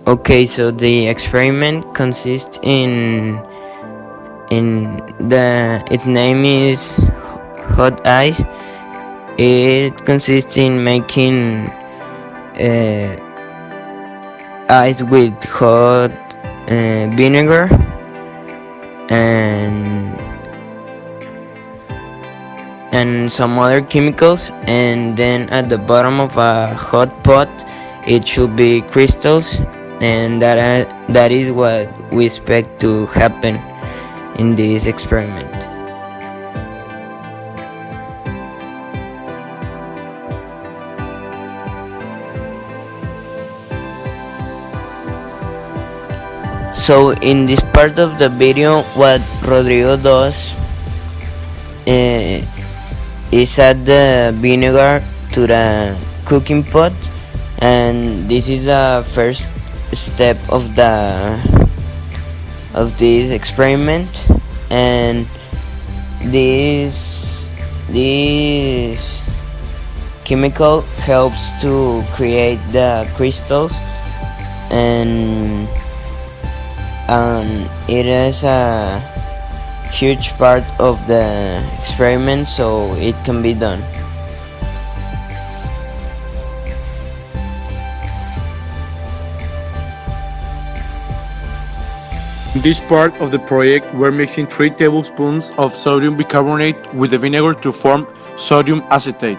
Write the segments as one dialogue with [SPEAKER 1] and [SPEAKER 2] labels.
[SPEAKER 1] Okay, so the experiment consists in the its name is hot ice. It consists in making ice with hot vinegar and some other chemicals, and then at the bottom of a hot pot it should be crystals, and that is what we expect to happen in this experiment. So in this part of the video, what Rodrigo does uh, is add the vinegar to the cooking pot, and this is the first step of this experiment. And this chemical helps to create the crystals, and it is a huge part of the experiment, so it can be done.
[SPEAKER 2] In this part of the project, we're mixing 3 tablespoons of sodium bicarbonate with the vinegar to form sodium acetate.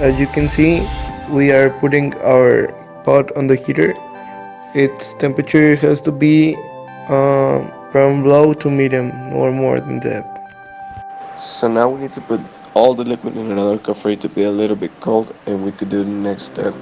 [SPEAKER 3] As you can see, we are putting our pot on the heater. Its temperature has to be from low to medium, or more than that.
[SPEAKER 4] So now we need to put all the liquid in another cup for it to be a little bit cold, and we could do the next step.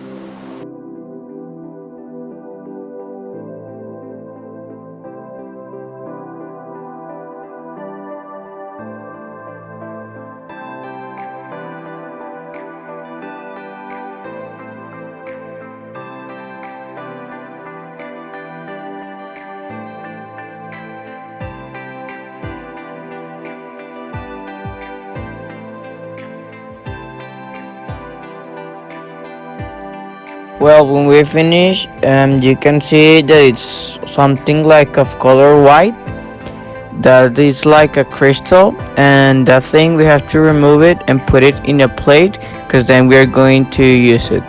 [SPEAKER 1] Well, when we finish, you can see that it's something like of color white, that is like a crystal, and that thing we have to remove it and put it in a plate, because then we are going to use it.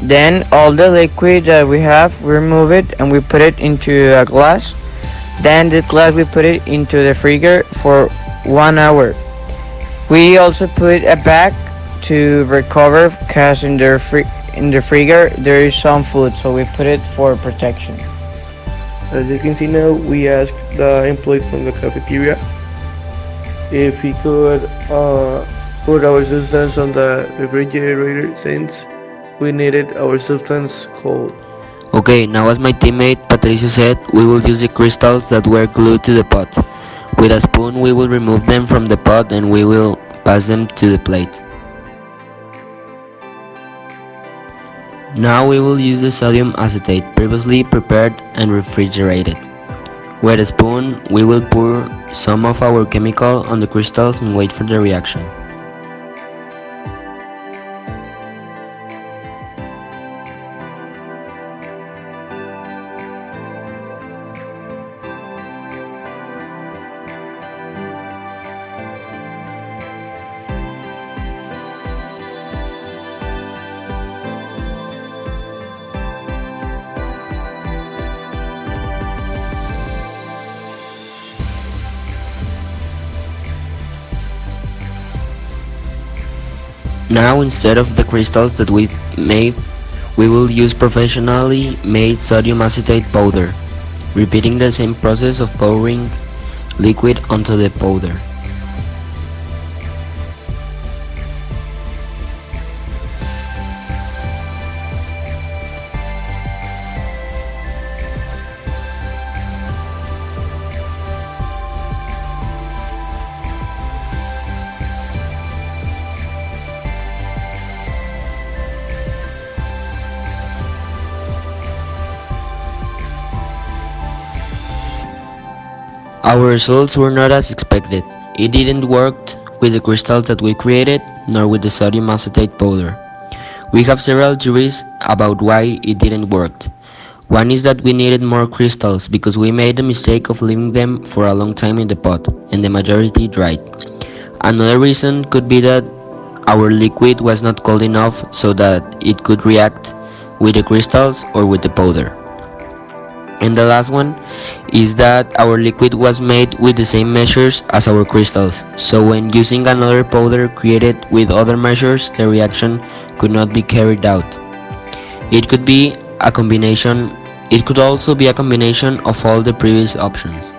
[SPEAKER 1] Then all the liquid that we have, we remove it and we put it into a glass. Then the glass we put it into the freezer for 1 hour. We also put a bag to recover, because in the freezer there is some food, so we put it for protection.
[SPEAKER 3] As you can see now, we asked the employee from the cafeteria if he could put our substance on the refrigerator since we needed our substance cold.
[SPEAKER 1] Okay, now as my teammate Patricio said, we will use the crystals that were glued to the pot. With a spoon we will remove them from the pot and we will pass them to the plate. Now we will use the sodium acetate previously prepared and refrigerated. With a spoon we will pour some of our chemical on the crystals and wait for the reaction. Now instead of the crystals that we made, we will use professionally made sodium acetate powder, repeating the same process of pouring liquid onto the powder. Our results were not as expected. It didn't work with the crystals that we created, nor with the sodium acetate powder. We have several theories about why it didn't work. One is that we needed more crystals because we made the mistake of leaving them for a long time in the pot, and the majority dried. Another reason could be that our liquid was not cold enough so that it could react with the crystals or with the powder. And the last one is that our liquid was made with the same measures as our crystals, so when using another powder created with other measures, the reaction could not be carried out. It could also be a combination of all the previous options.